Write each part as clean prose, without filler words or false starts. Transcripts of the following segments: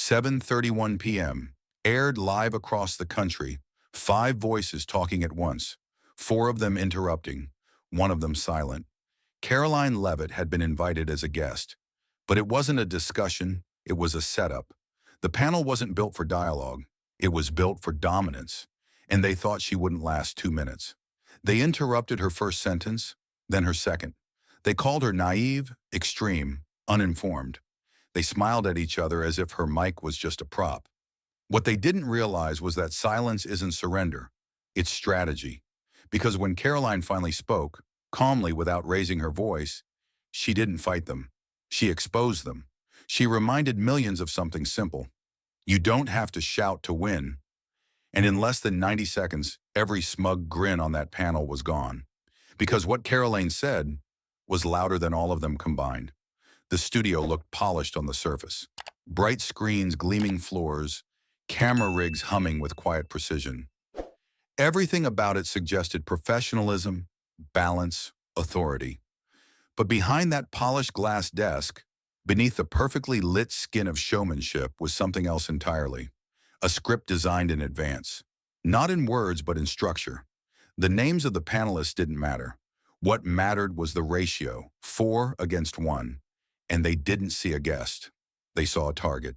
7:31 p.m. Aired live across the country. 5 voices talking at once. 4 of them interrupting. 1 of them silent. Karoline Leavitt had been invited as a guest. But it wasn't a discussion, it was a setup. The panel wasn't built for dialogue. It was built for dominance. And they thought she wouldn't last 2 minutes. They interrupted her first sentence, then her second. They called her naive, extreme, uninformed. They smiled at each other as if her mic was just a prop. What they didn't realize was that silence isn't surrender, it's strategy. Because when Karoline finally spoke, calmly without raising her voice, she didn't fight them. She exposed them. She reminded millions of something simple. You don't have to shout to win. And in less than 90 seconds, every smug grin on that panel was gone. Because what Karoline said was louder than all of them combined. The studio looked polished on the surface. Bright screens, gleaming floors, camera rigs humming with quiet precision. Everything about it suggested professionalism, balance, authority. But behind that polished glass desk, beneath the perfectly lit skin of showmanship, was something else entirely. A script designed in advance. Not in words, but in structure. The names of the panelists didn't matter. What mattered was the ratio, 4 against 1. And they didn't see a guest. They saw a target.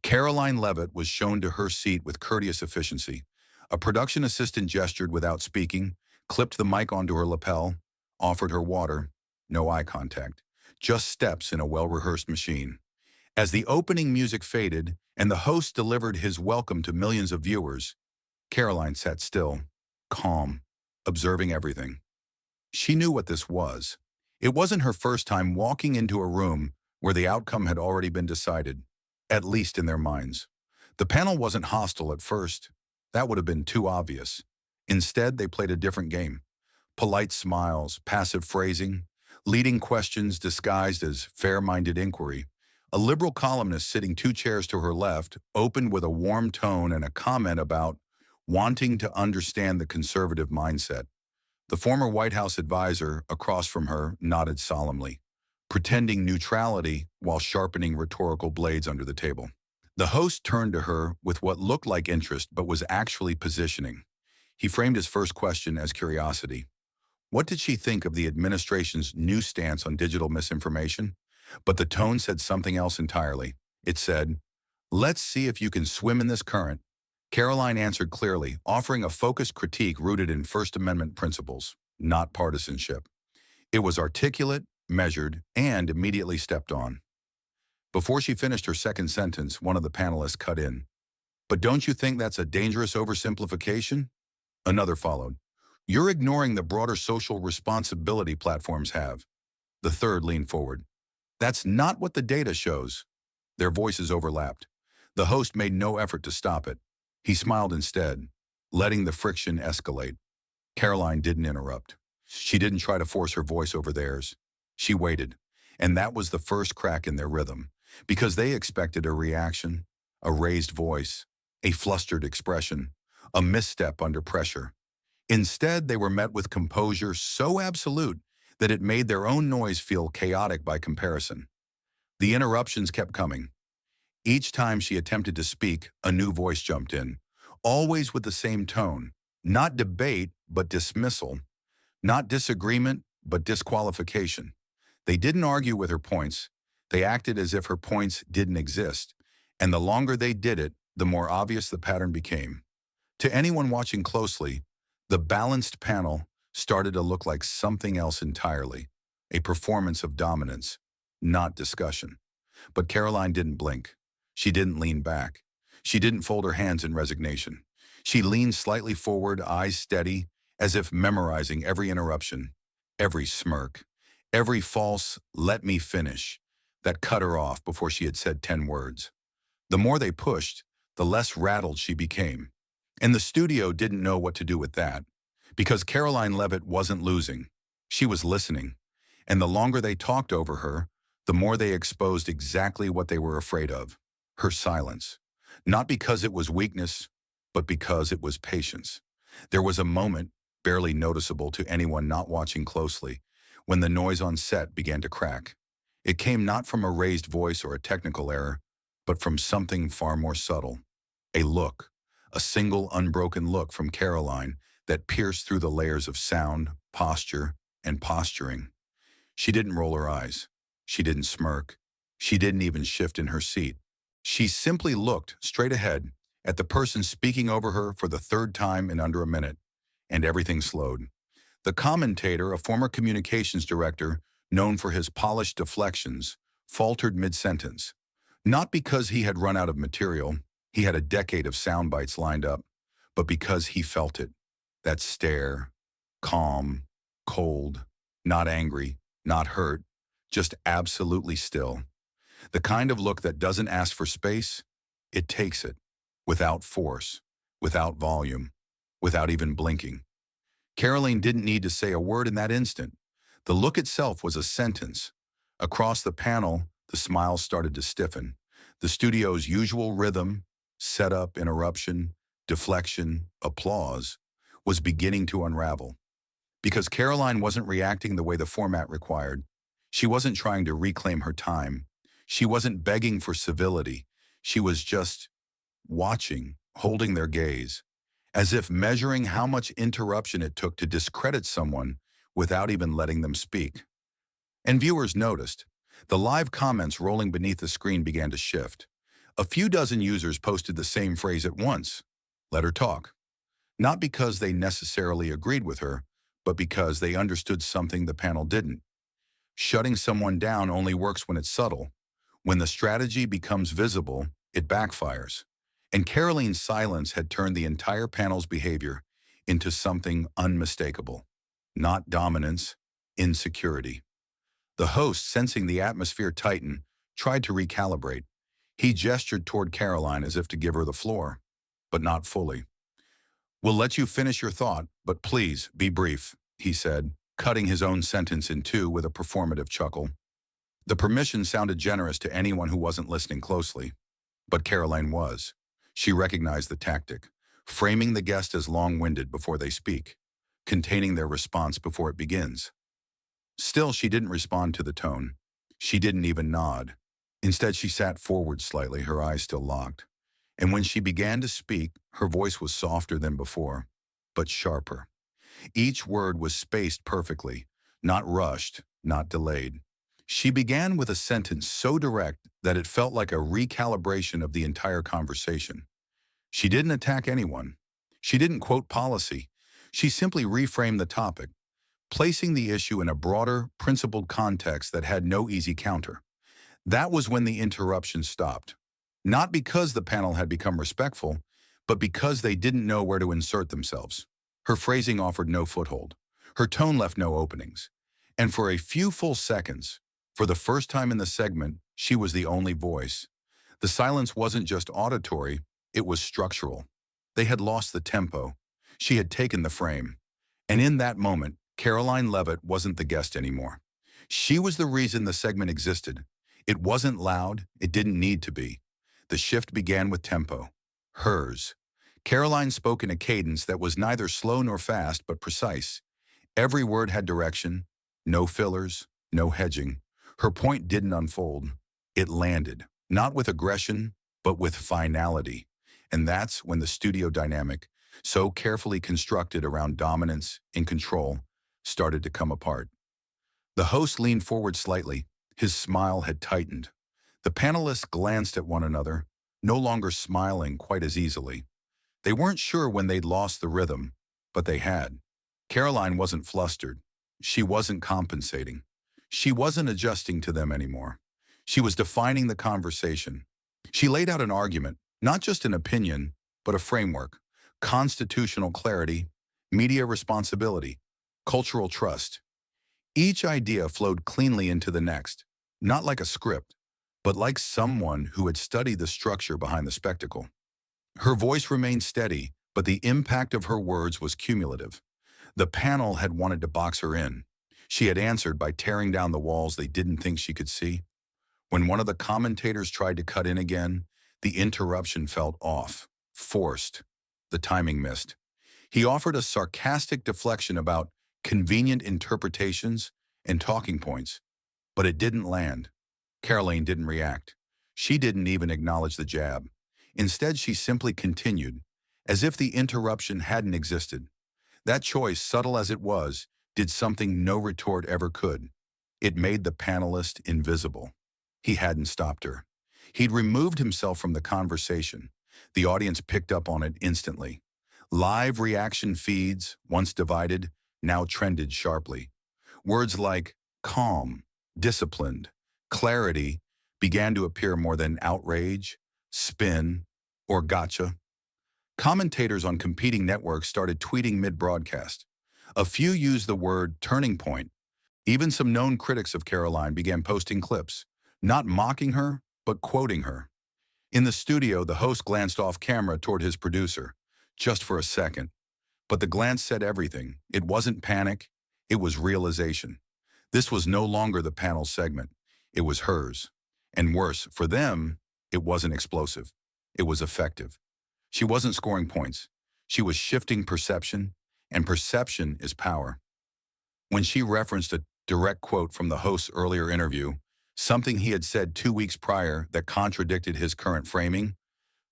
Karoline Leavitt was shown to her seat with courteous efficiency. A production assistant gestured without speaking, clipped the mic onto her lapel, offered her water. No eye contact. Just steps in a well-rehearsed machine. As the opening music faded and the host delivered his welcome to millions of viewers, Karoline sat still, calm, observing everything. She knew what this was. It wasn't her first time walking into a room where the outcome had already been decided, at least in their minds. The panel wasn't hostile at first. That would have been too obvious. Instead, they played a different game. Polite smiles, passive phrasing, leading questions disguised as fair-minded inquiry. A liberal columnist sitting 2 chairs to her left opened with a warm tone and a comment about wanting to understand the conservative mindset. The former White House advisor across from her nodded solemnly, pretending neutrality while sharpening rhetorical blades under the table. The host turned to her with what looked like interest but was actually positioning. He framed his first question as curiosity. What did she think of the administration's new stance on digital misinformation? But the tone said something else entirely. It said, "Let's see if you can swim in this current." Karoline answered clearly, offering a focused critique rooted in First Amendment principles, not partisanship. It was articulate, measured, and immediately stepped on. Before she finished her second sentence, one of the panelists cut in. "But don't you think that's a dangerous oversimplification?" Another followed. "You're ignoring the broader social responsibility platforms have." The third leaned forward. "That's not what the data shows." Their voices overlapped. The host made no effort to stop it. He smiled instead, letting the friction escalate. Karoline didn't interrupt. She didn't try to force her voice over theirs. She waited, and that was the first crack in their rhythm, because they expected a reaction, a raised voice, a flustered expression, a misstep under pressure. Instead, they were met with composure so absolute that it made their own noise feel chaotic by comparison. The interruptions kept coming. Each time she attempted to speak, a new voice jumped in, always with the same tone. Not debate, but dismissal. Not disagreement, but disqualification. They didn't argue with her points. They acted as if her points didn't exist. And the longer they did it, the more obvious the pattern became. To anyone watching closely, the balanced panel started to look like something else entirely, a performance of dominance, not discussion. But Karoline didn't blink. She didn't lean back. She didn't fold her hands in resignation. She leaned slightly forward, eyes steady, as if memorizing every interruption, every smirk, every false "let me finish" that cut her off before she had said 10 words. The more they pushed, the less rattled she became. And the studio didn't know what to do with that, because Karoline Leavitt wasn't losing. She was listening. And the longer they talked over her, the more they exposed exactly what they were afraid of. Her silence. Not because it was weakness, but because it was patience. There was a moment, barely noticeable to anyone not watching closely, when the noise on set began to crack. It came not from a raised voice or a technical error, but from something far more subtle. A look, a single unbroken look from Caroline that pierced through the layers of sound, posture, and posturing. She didn't roll her eyes. She didn't smirk. She didn't even shift in her seat. She simply looked straight ahead at the person speaking over her for the third time in under a minute, and everything slowed. The commentator, a former communications director known for his polished deflections, faltered mid-sentence. Not because he had run out of material, he had a decade of sound bites lined up, but because he felt it. That stare, calm, cold, not angry, not hurt, just absolutely still. The kind of look that doesn't ask for space, it takes it, without force, without volume, without even blinking. Caroline didn't need to say a word in that instant. The look itself was a sentence. Across the panel, the smiles started to stiffen. The studio's usual rhythm, setup, interruption, deflection, applause, was beginning to unravel. Because Caroline wasn't reacting the way the format required. She wasn't trying to reclaim her time. She wasn't begging for civility. She was just watching, holding their gaze, as if measuring how much interruption it took to discredit someone without even letting them speak. And viewers noticed. The live comments rolling beneath the screen began to shift. A few dozen users posted the same phrase at once. Let her talk. Not because they necessarily agreed with her, but because they understood something the panel didn't. Shutting someone down only works when it's subtle. When the strategy becomes visible, it backfires. And Caroline's silence had turned the entire panel's behavior into something unmistakable. Not dominance, insecurity. The host, sensing the atmosphere tighten, tried to recalibrate. He gestured toward Caroline as if to give her the floor, but not fully. "We'll let you finish your thought, but please be brief," he said, cutting his own sentence in two with a performative chuckle. The permission sounded generous to anyone who wasn't listening closely, but Caroline was. She recognized the tactic, framing the guest as long-winded before they speak, containing their response before it begins. Still, she didn't respond to the tone. She didn't even nod. Instead, she sat forward slightly, her eyes still locked. And when she began to speak, her voice was softer than before, but sharper. Each word was spaced perfectly, not rushed, not delayed. She began with a sentence so direct that it felt like a recalibration of the entire conversation. She didn't attack anyone. She didn't quote policy. She simply reframed the topic, placing the issue in a broader, principled context that had no easy counter. That was when the interruption stopped. Not because the panel had become respectful, but because they didn't know where to insert themselves. Her phrasing offered no foothold. Her tone left no openings. And for a few full seconds, for the first time in the segment, she was the only voice. The silence wasn't just auditory, it was structural. They had lost the tempo. She had taken the frame. And in that moment, Karoline Leavitt wasn't the guest anymore. She was the reason the segment existed. It wasn't loud, it didn't need to be. The shift began with tempo. Hers. Caroline spoke in a cadence that was neither slow nor fast, but precise. Every word had direction, no fillers, no hedging. Her point didn't unfold. It landed, not with aggression, but with finality. And that's when the studio dynamic, so carefully constructed around dominance and control, started to come apart. The host leaned forward slightly. His smile had tightened. The panelists glanced at one another, no longer smiling quite as easily. They weren't sure when they'd lost the rhythm, but they had. Caroline wasn't flustered. She wasn't compensating. She wasn't adjusting to them anymore. She was defining the conversation. She laid out an argument, not just an opinion, but a framework. Constitutional clarity, media responsibility, cultural trust. Each idea flowed cleanly into the next, not like a script, but like someone who had studied the structure behind the spectacle. Her voice remained steady, but the impact of her words was cumulative. The panel had wanted to box her in. She had answered by tearing down the walls they didn't think she could see. When one of the commentators tried to cut in again, the interruption felt off, forced. The timing missed. He offered a sarcastic deflection about convenient interpretations and talking points, but it didn't land. Caroline didn't react. She didn't even acknowledge the jab. Instead, she simply continued, as if the interruption hadn't existed. That choice, subtle as it was, did something no retort ever could. It made the panelist invisible. He hadn't stopped her. He'd removed himself from the conversation. The audience picked up on it instantly. Live reaction feeds, once divided, now trended sharply. Words like calm, disciplined, clarity began to appear more than outrage, spin, or gotcha. Commentators on competing networks started tweeting mid-broadcast. A few used the word turning point. Even some known critics of Karoline began posting clips, not mocking her, but quoting her. In the studio, the host glanced off camera toward his producer, just for a second. But the glance said everything. It wasn't panic, it was realization. This was no longer the panel's segment. It was hers. And worse, for them, it wasn't explosive. It was effective. She wasn't scoring points. She was shifting perception, and perception is power. When she referenced a direct quote from the host's earlier interview, something he had said 2 weeks prior that contradicted his current framing,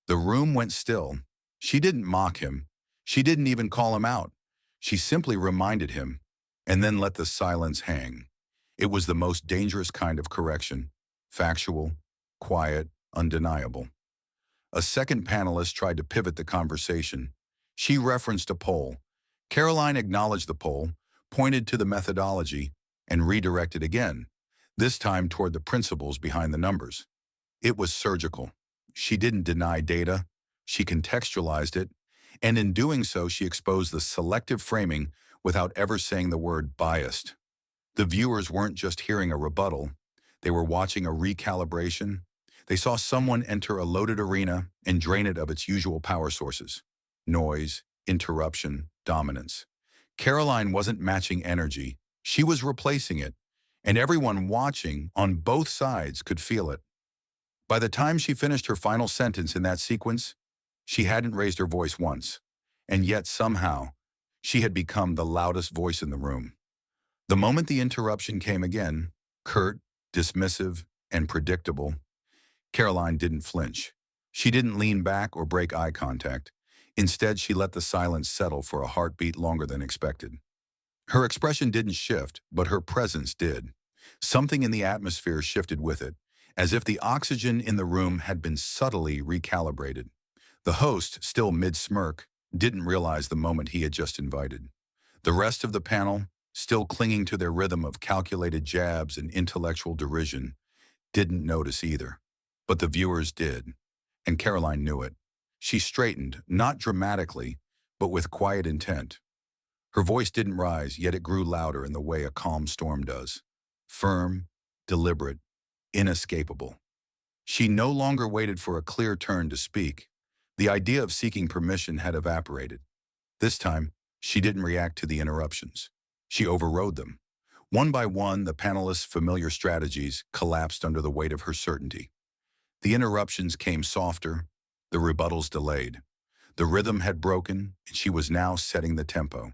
the room went still. She didn't mock him. She didn't even call him out. She simply reminded him, and then let the silence hang. It was the most dangerous kind of correction, factual, quiet, undeniable. A second panelist tried to pivot the conversation. She referenced a poll. Karoline acknowledged the poll, pointed to the methodology, and redirected again, this time toward the principles behind the numbers. It was surgical. She didn't deny data, she contextualized it, and in doing so, she exposed the selective framing without ever saying the word biased. The viewers weren't just hearing a rebuttal, they were watching a recalibration. They saw someone enter a loaded arena and drain it of its usual power sources: noise, interruption, dominance. Karoline wasn't matching energy, she was replacing it, and everyone watching on both sides could feel it. By the time she finished her final sentence in that sequence, she hadn't raised her voice once, and yet somehow, she had become the loudest voice in the room. The moment the interruption came again, curt, dismissive, and predictable, Karoline didn't flinch. She didn't lean back or break eye contact. Instead, she let the silence settle for a heartbeat longer than expected. Her expression didn't shift, but her presence did. Something in the atmosphere shifted with it, as if the oxygen in the room had been subtly recalibrated. The host, still mid-smirk, didn't realize the moment he had just invited. The rest of the panel, still clinging to their rhythm of calculated jabs and intellectual derision, didn't notice either. But the viewers did, and Karoline knew it. She straightened, not dramatically, but with quiet intent. Her voice didn't rise, yet it grew louder in the way a calm storm does. Firm, deliberate, inescapable. She no longer waited for a clear turn to speak. The idea of seeking permission had evaporated. This time, she didn't react to the interruptions. She overrode them. One by one, the panelists' familiar strategies collapsed under the weight of her certainty. The interruptions came softer, the rebuttals delayed. The rhythm had broken, and she was now setting the tempo.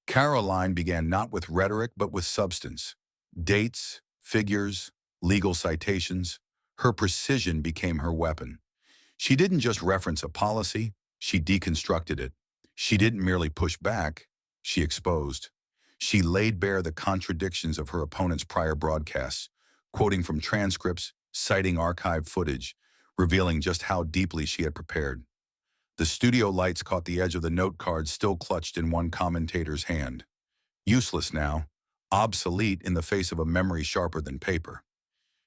Karoline began not with rhetoric, but with substance. Dates, figures, legal citations. Her precision became her weapon. She didn't just reference a policy, she deconstructed it. She didn't merely push back, she exposed. She laid bare the contradictions of her opponent's prior broadcasts, quoting from transcripts, citing archived footage, revealing just how deeply she had prepared. The studio lights caught the edge of the note card still clutched in one commentator's hand. Useless now, obsolete in the face of a memory sharper than paper.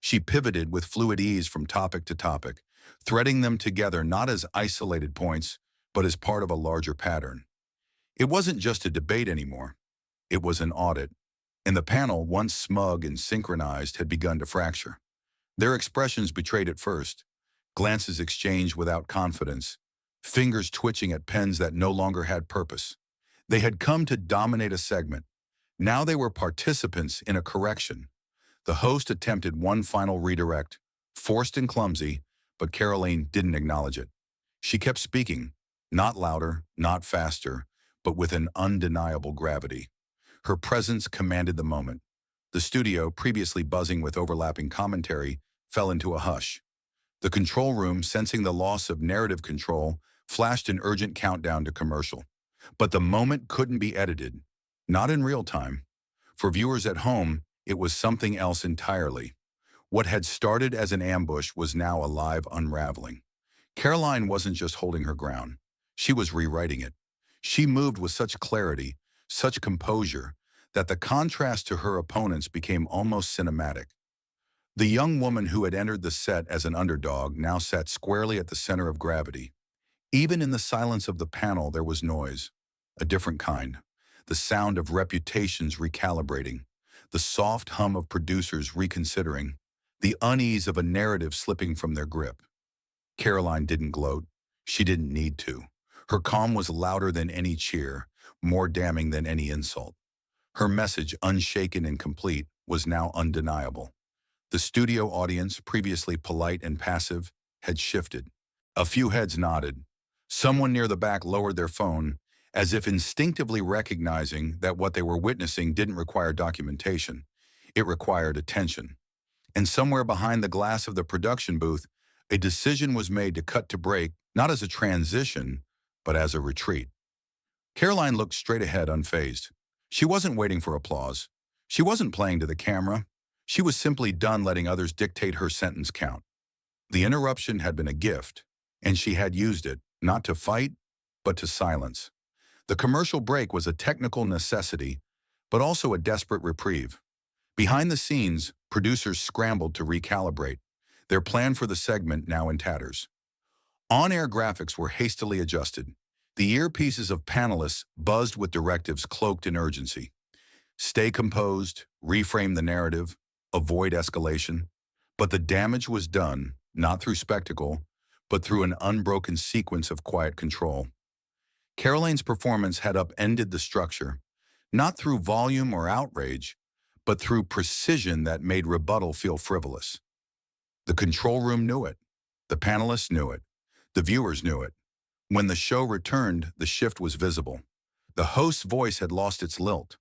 She pivoted with fluid ease from topic to topic, threading them together not as isolated points, but as part of a larger pattern. It wasn't just a debate anymore. It was an audit, and the panel, once smug and synchronized, had begun to fracture. Their expressions betrayed it first, glances exchanged without confidence, fingers twitching at pens that no longer had purpose. They had come to dominate a segment. Now they were participants in a correction. The host attempted one final redirect, forced and clumsy, but Karoline didn't acknowledge it. She kept speaking, not louder, not faster, but with an undeniable gravity. Her presence commanded the moment. The studio, previously buzzing with overlapping commentary, fell into a hush. The control room, sensing the loss of narrative control, flashed an urgent countdown to commercial. But the moment couldn't be edited. Not in real time. For viewers at home, it was something else entirely. What had started as an ambush was now a live unraveling. Karoline wasn't just holding her ground. She was rewriting it. She moved with such clarity, such composure, that the contrast to her opponents became almost cinematic. The young woman who had entered the set as an underdog now sat squarely at the center of gravity. Even in the silence of the panel, there was noise, a different kind. The sound of reputations recalibrating, the soft hum of producers reconsidering, the unease of a narrative slipping from their grip. Karoline didn't gloat. She didn't need to. Her calm was louder than any cheer, more damning than any insult. Her message, unshaken and complete, was now undeniable. The studio audience, previously polite and passive, had shifted. A few heads nodded. Someone near the back lowered their phone, as if instinctively recognizing that what they were witnessing didn't require documentation. It required attention. And somewhere behind the glass of the production booth, a decision was made to cut to break, not as a transition, but as a retreat. Karoline looked straight ahead, unfazed. She wasn't waiting for applause. She wasn't playing to the camera. She was simply done letting others dictate her sentence count. The interruption had been a gift, and she had used it, not to fight, but to silence. The commercial break was a technical necessity, but also a desperate reprieve. Behind the scenes, producers scrambled to recalibrate, their plan for the segment now in tatters. On-air graphics were hastily adjusted. The earpieces of panelists buzzed with directives cloaked in urgency. Stay composed, reframe the narrative, avoid escalation. But the damage was done, not through spectacle, but through an unbroken sequence of quiet control. Karoline's performance had upended the structure, not through volume or outrage, but through precision that made rebuttal feel frivolous. The control room knew it. The panelists knew it. The viewers knew it. When the show returned, the shift was visible. The host's voice had lost its lilt.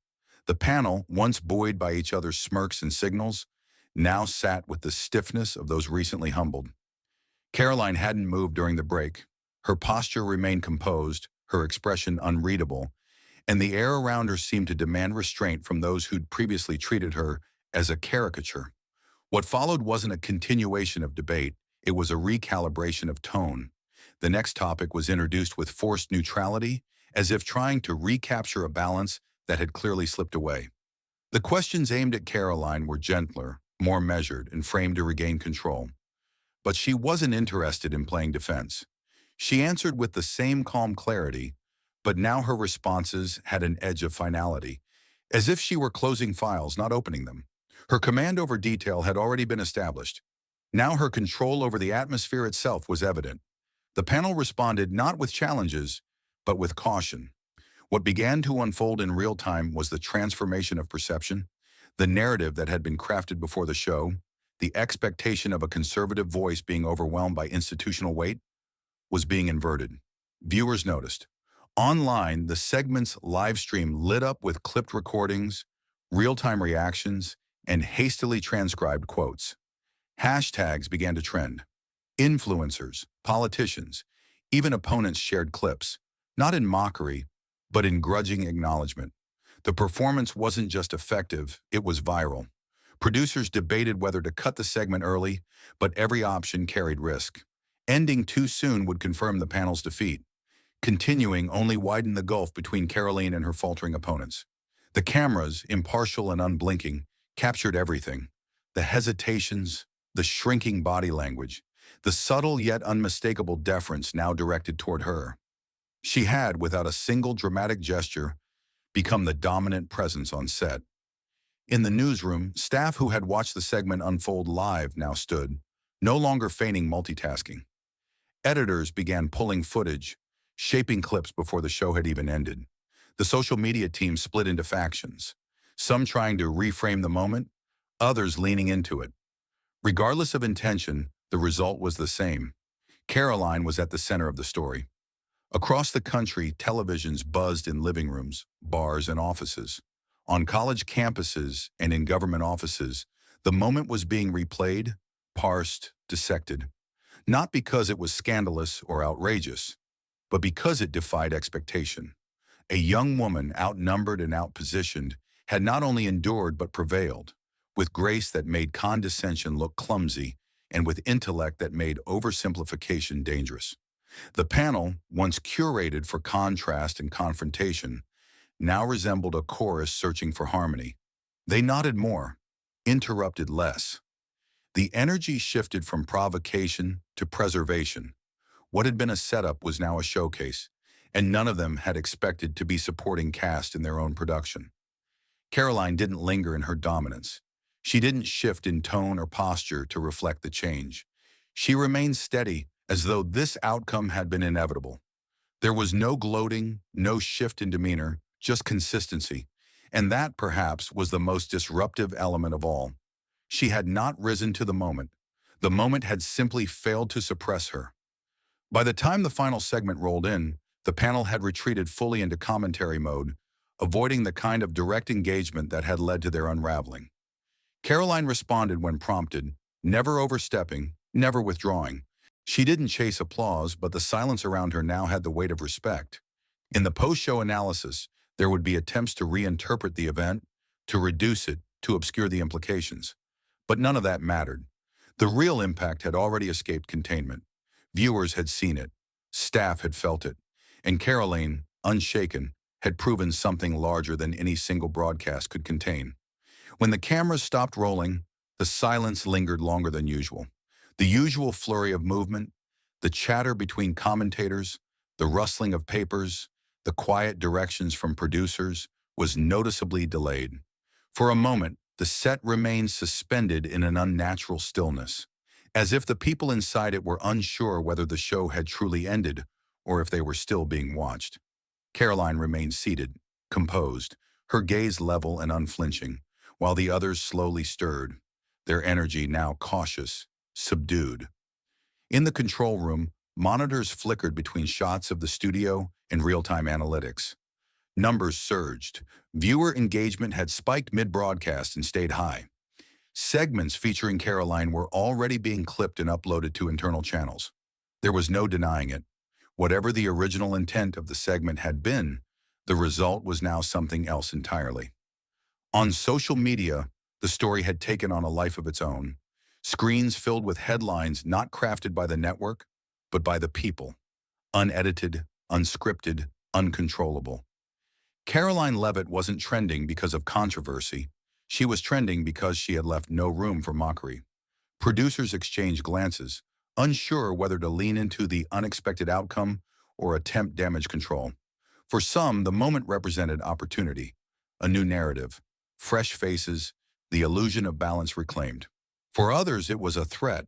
The panel, once buoyed by each other's smirks and signals, now sat with the stiffness of those recently humbled. Karoline hadn't moved during the break. Her posture remained composed, her expression unreadable, and the air around her seemed to demand restraint from those who'd previously treated her as a caricature. What followed wasn't a continuation of debate, it was a recalibration of tone. The next topic was introduced with forced neutrality, as if trying to recapture a balance that had clearly slipped away. The questions aimed at Karoline were gentler, more measured, and framed to regain control. But she wasn't interested in playing defense. She answered with the same calm clarity, but now her responses had an edge of finality, as if she were closing files, not opening them. Her command over detail had already been established. Now her control over the atmosphere itself was evident. The panel responded not with challenges, but with caution. What began to unfold in real time was the transformation of perception, the narrative that had been crafted before the show, the expectation of a conservative voice being overwhelmed by institutional weight, was being inverted. Viewers noticed. Online, the segment's live stream lit up with clipped recordings, real-time reactions, and hastily transcribed quotes. Hashtags began to trend. Influencers, politicians, even opponents shared clips, not in mockery, but in grudging acknowledgement. The performance wasn't just effective, it was viral. Producers debated whether to cut the segment early, but every option carried risk. Ending too soon would confirm the panel's defeat. Continuing only widened the gulf between Karoline and her faltering opponents. The cameras, impartial and unblinking, captured everything. The hesitations, the shrinking body language, the subtle yet unmistakable deference now directed toward her. She had, without a single dramatic gesture, become the dominant presence on set. In the newsroom, staff who had watched the segment unfold live now stood, no longer feigning multitasking. Editors began pulling footage, shaping clips before the show had even ended. The social media team split into factions, some trying to reframe the moment, others leaning into it. Regardless of intention, the result was the same. Karoline was at the center of the story. Across the country, televisions buzzed in living rooms, bars, and offices. On college campuses and in government offices, the moment was being replayed, parsed, dissected. not because it was scandalous or outrageous, but because it defied expectation. A young woman, outnumbered and outpositioned, had not only endured but prevailed, with grace that made condescension look clumsy and with intellect that made oversimplification dangerous. The panel, once curated for contrast and confrontation, now resembled a chorus searching for harmony. They nodded more, interrupted less. The energy shifted from provocation to preservation. What had been a setup was now a showcase, and none of them had expected to be supporting cast in their own production. Karoline didn't linger in her dominance. She didn't shift in tone or posture to reflect the change. She remained steady, as though this outcome had been inevitable. There was no gloating, no shift in demeanor, just consistency. And that, perhaps, was the most disruptive element of all. She had not risen to the moment. The moment had simply failed to suppress her. By the time the final segment rolled in, the panel had retreated fully into commentary mode, avoiding the kind of direct engagement that had led to their unraveling. Karoline responded when prompted, never overstepping, never withdrawing. She didn't chase applause, but the silence around her now had the weight of respect. In the post-show analysis, there would be attempts to reinterpret the event, to reduce it, to obscure the implications. But none of that mattered. The real impact had already escaped containment. Viewers had seen it. Staff had felt it. And Karoline, unshaken, had proven something larger than any single broadcast could contain. When the cameras stopped rolling, the silence lingered longer than usual. The usual flurry of movement, the chatter between commentators, the rustling of papers, the quiet directions from producers, was noticeably delayed. For a moment, the set remained suspended in an unnatural stillness, as if the people inside it were unsure whether the show had truly ended or if they were still being watched. Karoline remained seated, composed, her gaze level and unflinching, while the others slowly stirred, their energy now cautious, subdued. In the control room, monitors flickered between shots of the studio and real-time analytics. Numbers surged. Viewer engagement had spiked mid-broadcast and stayed high. Segments featuring Karoline were already being clipped and uploaded to internal channels. There was no denying it. Whatever the original intent of the segment had been, the result was now something else entirely. On social media, the story had taken on a life of its own. Screens filled with headlines not crafted by the network, but by the people. Unedited, unscripted, uncontrollable. Karoline Leavitt wasn't trending because of controversy. She was trending because she had left no room for mockery. Producers exchanged glances, unsure whether to lean into the unexpected outcome or attempt damage control. For some, the moment represented opportunity, a new narrative, fresh faces, the illusion of balance reclaimed. For others, it was a threat,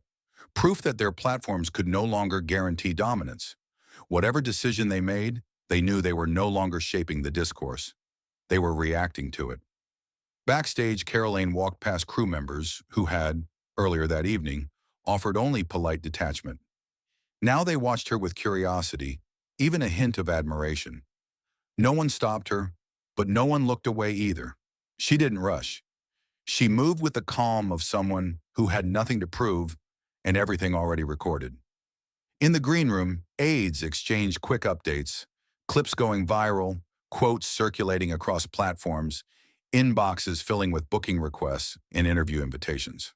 proof that their platforms could no longer guarantee dominance. Whatever decision they made, they knew they were no longer shaping the discourse. They were reacting to it. Backstage, Karoline walked past crew members who had, earlier that evening, offered only polite detachment. Now they watched her with curiosity, even a hint of admiration. No one stopped her, but no one looked away either. She didn't rush. She moved with the calm of someone who had nothing to prove and everything already recorded. In the green room, aides exchanged quick updates, clips going viral, quotes circulating across platforms, inboxes filling with booking requests and interview invitations.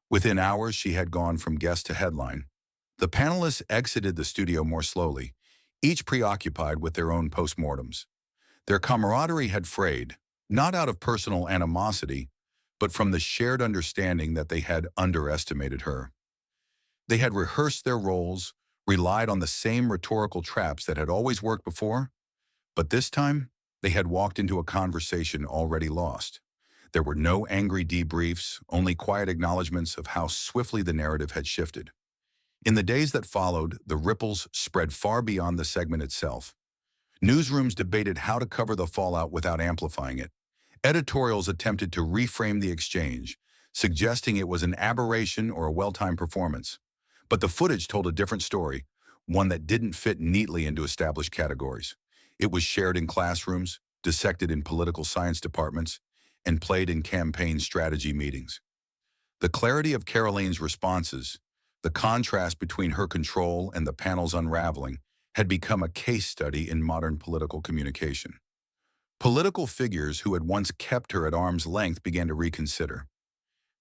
Within hours, she had gone from guest to headline. The panelists exited the studio more slowly, each preoccupied with their own postmortems. Their camaraderie had frayed, not out of personal animosity, but from the shared understanding that they had underestimated her. They had rehearsed their roles, relied on the same rhetorical traps that had always worked before, but this time, they had walked into a conversation already lost. There were no angry debriefs, only quiet acknowledgments of how swiftly the narrative had shifted. In the days that followed, the ripples spread far beyond the segment itself. Newsrooms debated how to cover the fallout without amplifying it. Editorials attempted to reframe the exchange, suggesting it was an aberration or a well-timed performance. But the footage told a different story, one that didn't fit neatly into established categories. It was shared in classrooms, dissected in political science departments, and played in campaign strategy meetings. The clarity of Karoline's responses, The contrast between her control and the panel's unraveling had become a case study in modern political communication. Political figures who had once kept her at arm's length began to reconsider.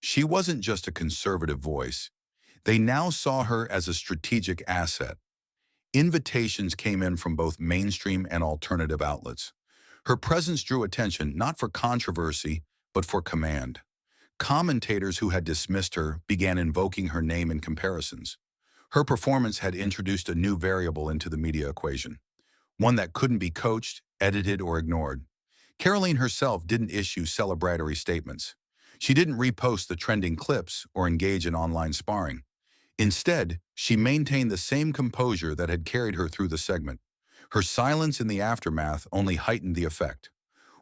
She wasn't just a conservative voice. They now saw her as a strategic asset. Invitations came in from both mainstream and alternative outlets. Her presence drew attention not for controversy, but for command. Commentators who had dismissed her began invoking her name in comparisons. Her performance had introduced a new variable into the media equation, one that couldn't be coached, edited, or ignored. Karoline herself didn't issue celebratory statements. She didn't repost the trending clips or engage in online sparring. Instead, she maintained the same composure that had carried her through the segment. Her silence in the aftermath only heightened the effect.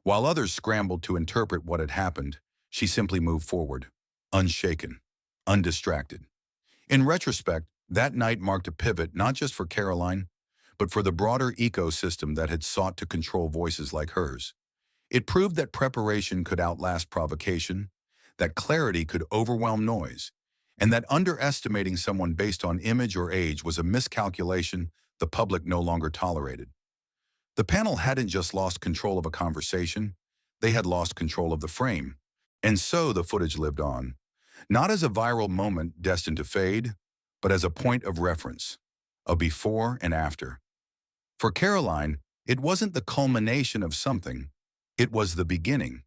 While others scrambled to interpret what had happened, she simply moved forward, unshaken, undistracted. In retrospect, that night marked a pivot not just for Karoline, but for the broader ecosystem that had sought to control voices like hers. It proved that preparation could outlast provocation, that clarity could overwhelm noise, and that underestimating someone based on image or age was a miscalculation the public no longer tolerated. The panel hadn't just lost control of a conversation, they had lost control of the frame. And so the footage lived on, not as a viral moment destined to fade, but as a point of reference, a before and after. For Karoline, it wasn't the culmination of something, it was the beginning.